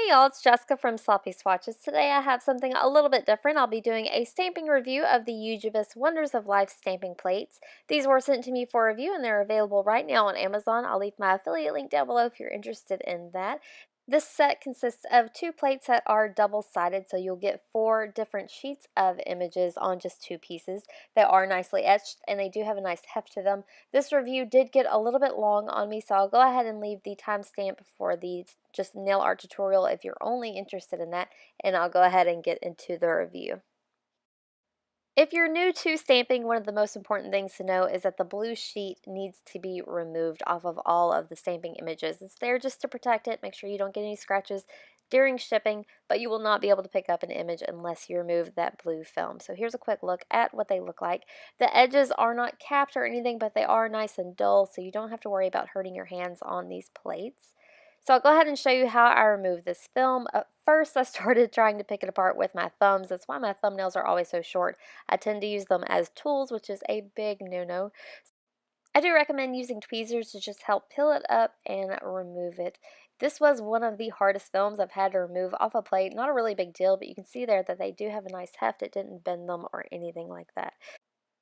Hey y'all, it's Jessica from Sloppy Swatches. Today I have something a little bit different. I'll be doing a stamping review of the Ejiubas Wonders of Life stamping plates. These were sent to me for review and they're available right now on Amazon. I'll leave my affiliate link down below if you're interested in that. This set consists of two plates that are double-sided, so you'll get 4 different sheets of images on just 2 pieces. They are nicely etched and they do have a nice heft to them. This review did get a little bit long on me, so I'll go ahead and leave the timestamp for the just nail art tutorial if you're only interested in that, and I'll go ahead and get into the review. If you're new to stamping, one of the most important things to know is that the blue sheet needs to be removed off of all of the stamping images. It's there just to protect it, make sure you don't get any scratches during shipping, but you will not be able to pick up an image unless you remove that blue film. So here's a quick look at what they look like. The edges are not capped or anything, but they are nice and dull, so you don't have to worry about hurting your hands on these plates. So I'll go ahead and show you how I remove this film. At first, I started trying to pick it apart with my thumbs. That's why my thumbnails are always so short. I tend to use them as tools, which is a big no-no. I do recommend using tweezers to just help peel it up and remove it. This was one of the hardest films I've had to remove off a plate. Not a really big deal, but you can see there that they do have a nice heft. It didn't bend them or anything like that.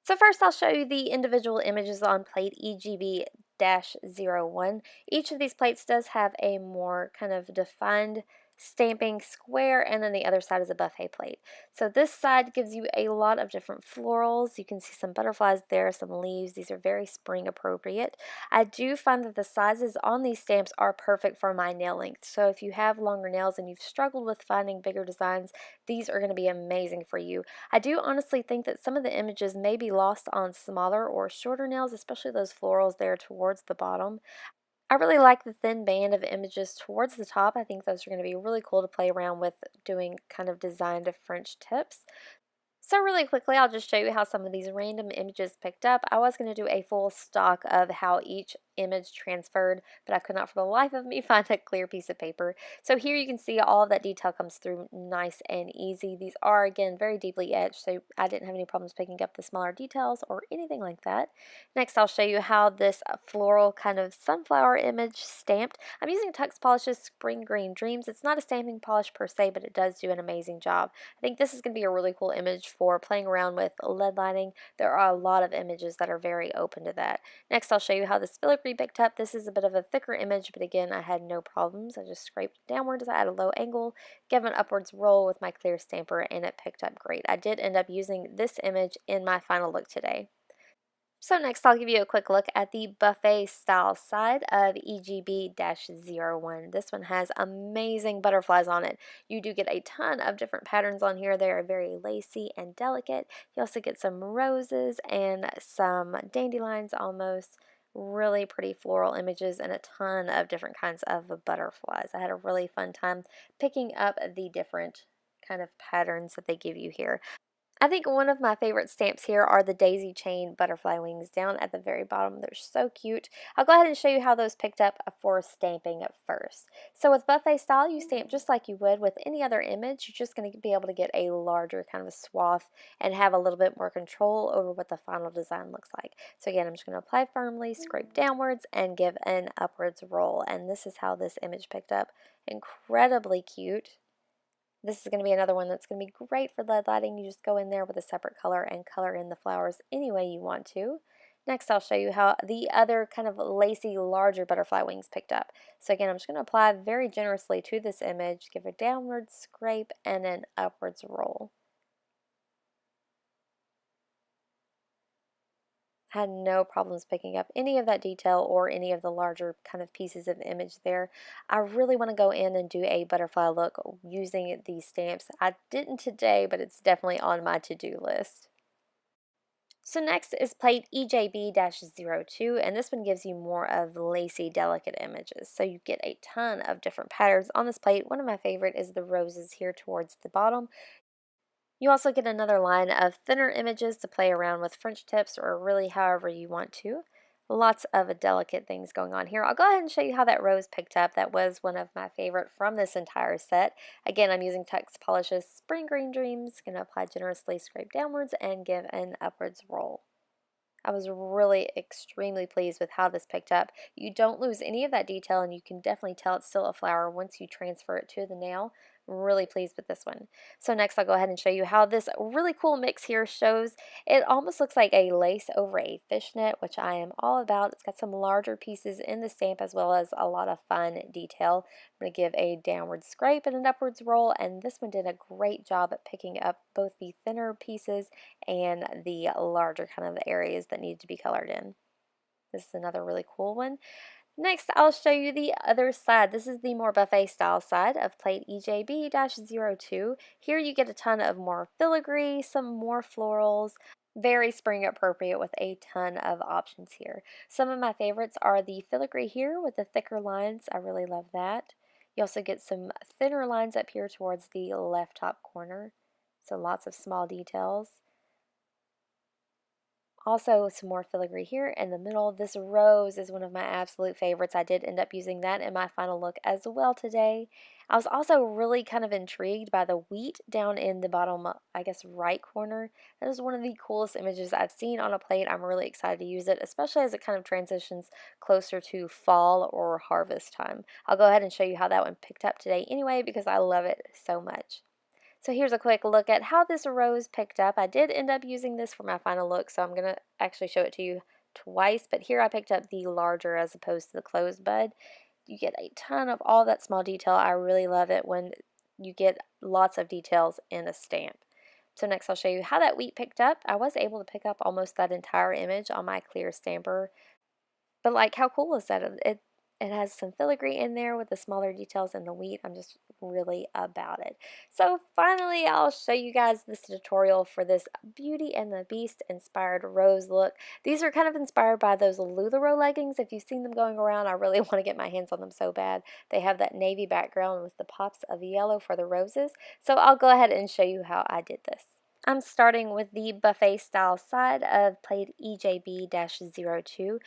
So first I'll show you the individual images on plate EGB-01. Each of these plates does have a more kind of defined stamping square, and then the other side is a buffet plate. So this side gives you a lot of different florals. You can see some butterflies there, some leaves. These are very spring appropriate. I do find that the sizes on these stamps are perfect for my nail length. So if you have longer nails and you've struggled with finding bigger designs, these are going to be amazing for you. I do honestly think that some of the images may be lost on smaller or shorter nails, especially those florals there towards the bottom. I really like the thin band of images towards the top. I think those are going to be really cool to play around with doing kind of designed French tips. So really quickly, I'll just show you how some of these random images picked up. I was going to do a full stock of how each image transferred, but I could not for the life of me find a clear piece of paper. So here you can see all of that detail comes through nice and easy. These are, again, very deeply etched, so I didn't have any problems picking up the smaller details or anything like that. Next, I'll show you how this floral kind of sunflower image stamped. I'm using Tux Polish's Spring Green Dreams. It's not a stamping polish per se, but it does do an amazing job. I think this is going to be a really cool image for playing around with lead lining. There are a lot of images that are very open to that. Next, I'll show you how this filigree picked up. This is a bit of a thicker image, but again, I had no problems. I just scraped downwards at a low angle, gave an upwards roll with my clear stamper, and it picked up great. I did end up using this image in my final look today. So next I'll give you a quick look at the buffet style side of EGB-01. This one has amazing butterflies on it. You do get a ton of different patterns on here. They are very lacy and delicate. You also get some roses and some dandelions almost. Really pretty floral images and a ton of different kinds of butterflies. I had a really fun time picking up the different kind of patterns that they give you here. I think one of my favorite stamps here are the daisy chain butterfly wings down at the very bottom. They're so cute. I'll go ahead and show you how those picked up for stamping at first. So with buffet style, you stamp just like you would with any other image. You're just going to be able to get a larger kind of a swath and have a little bit more control over what the final design looks like. So again, I'm just going to apply firmly, scrape downwards, and give an upwards roll. And this is how this image picked up. Incredibly cute. This is going to be another one that's going to be great for lead lighting. You just go in there with a separate color and color in the flowers any way you want to. Next, I'll show you how the other kind of lacy, larger butterfly wings picked up. So again, I'm just going to apply very generously to this image, give a downward scrape, and an upwards roll. Had no problems picking up any of that detail or any of the larger kind of pieces of image there. I really want to go in and do a butterfly look using these stamps. I didn't today, but it's definitely on my to-do list. So next is plate EJB-02, and this one gives you more of lacy, delicate images. So you get a ton of different patterns on this plate. One of my favorite is the roses here towards the bottom. You also get another line of thinner images to play around with French tips or really however you want to. Lots of delicate things going on here. I'll go ahead and show you how that rose picked up. That was one of my favorite from this entire set. Again, I'm using Tux Polish's Spring Green Dreams. Going to apply generously, scrape downwards, and give an upwards roll. I was really extremely pleased with how this picked up. You don't lose any of that detail, and you can definitely tell it's still a flower once you transfer it to the nail. Really pleased with this one. So next I'll go ahead and show you how this really cool mix here shows. It almost looks like a lace over a fishnet, which I am all about. It's got some larger pieces in the stamp as well as a lot of fun detail. I'm going to give a downward scrape and an upwards roll, and this one did a great job at picking up both the thinner pieces and the larger kind of areas that needed to be colored in. This is another really cool one. Next, I'll show you the other side. This is the more buffet style side of plate EJB-02. Here you get a ton of more filigree, some more florals, very spring appropriate with a ton of options here. Some of my favorites are the filigree here with the thicker lines. I really love that. You also get some thinner lines up here towards the left top corner. So lots of small details. Also, some more filigree here in the middle. This rose is one of my absolute favorites. I did end up using that in my final look as well today. I was also really kind of intrigued by the wheat down in the bottom, I guess, right corner. That is one of the coolest images I've seen on a plate. I'm really excited to use it, especially as it kind of transitions closer to fall or harvest time. I'll go ahead and show you how that one picked up today anyway because I love it so much. So here's a quick look at how this rose picked up. I did end up using this for my final look, so I'm going to actually show it to you twice, but here I picked up the larger as opposed to the closed bud. You get a ton of all that small detail. I really love it when you get lots of details in a stamp. So next I'll show you how that wheat picked up. I was able to pick up almost that entire image on my clear stamper. But like, how cool is that? It has some filigree in there with the smaller details in the wheat. I'm just really about it. So finally, I'll show you guys this tutorial for this Beauty and the Beast inspired rose look. These are kind of inspired by those LuLaRoe leggings. If you've seen them going around, I really want to get my hands on them so bad. They have that navy background with the pops of yellow for the roses. So I'll go ahead and show you how I did this. I'm starting with the buffet style side of plate EJB-02.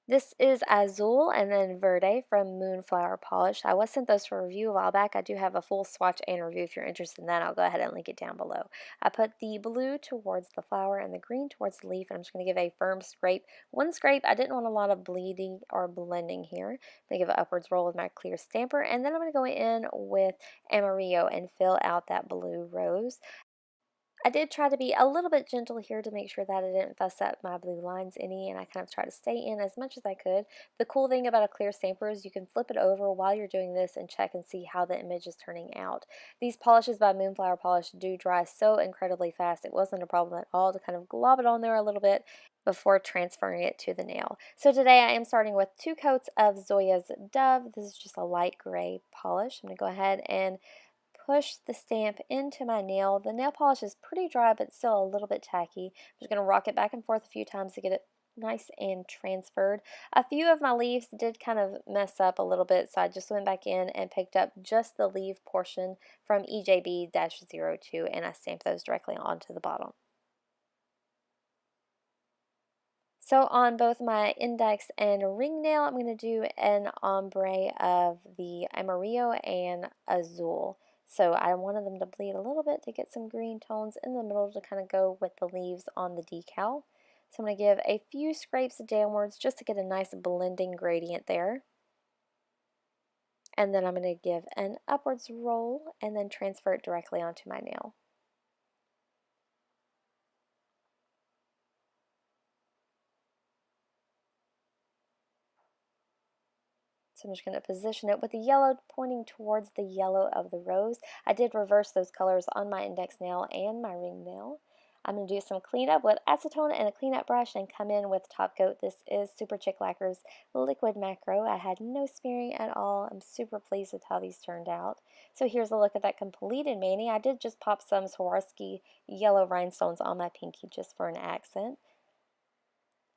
This is Azul and then Verde from Moonflower Polish. I was sent those for review a while back. I do have a full swatch and review if you're interested in that. I'll go ahead and link it down below. I put the blue towards the flower and the green towards the leaf, and I'm just going to give a firm scrape. One scrape, I didn't want a lot of bleeding or blending here. I'm going to give an upwards roll with my clear stamper, and then I'm going to go in with Amarillo and fill out that blue rose. I did try to be a little bit gentle here to make sure that I didn't fuss up my blue lines any, and I kind of try to stay in as much as I could. The cool thing about a clear stamper is you can flip it over while you're doing this and check and see how the image is turning out. These polishes by Moonflower Polish do dry so incredibly fast. It wasn't a problem at all to kind of glob it on there a little bit before transferring it to the nail. So today I am starting with 2 coats of Zoya's Dove. This is just a light gray polish. I'm going to go ahead and push the stamp into my nail. The nail polish is pretty dry but still a little bit tacky. I'm just going to rock it back and forth a few times to get it nice and transferred. A few of my leaves did kind of mess up a little bit, so I just went back in and picked up just the leaf portion from EJB-02 and I stamped those directly onto the bottom. So on both my index and ring nail, I'm going to do an ombre of the Amarillo and Azul. So I wanted them to bleed a little bit to get some green tones in the middle to kind of go with the leaves on the decal. So I'm going to give a few scrapes downwards just to get a nice blending gradient there. And then I'm going to give an upwards roll and then transfer it directly onto my nail. So I'm just going to position it with the yellow pointing towards the yellow of the rose. I did reverse those colors on my index nail and my ring nail. I'm going to do some cleanup with acetone and a cleanup brush and come in with Top Coat. This is Super Chick Lacquer's Liquid Macro. I had no smearing at all. I'm super pleased with how these turned out. So here's a look at that completed mani. I did just pop some Swarovski yellow rhinestones on my pinky just for an accent.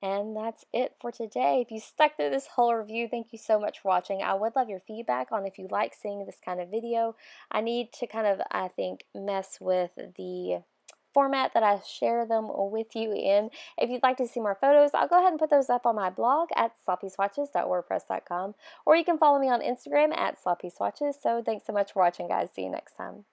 And that's it for today. If you stuck through this whole review, thank you so much for watching. I would love your feedback on if you like seeing this kind of video. I need to kind of, I think, mess with the format that I share them with you in. If you'd like to see more photos, I'll go ahead and put those up on my blog at sloppyswatches.wordpress.com, or you can follow me on Instagram at sloppyswatches. So thanks so much for watching, guys. See you next time.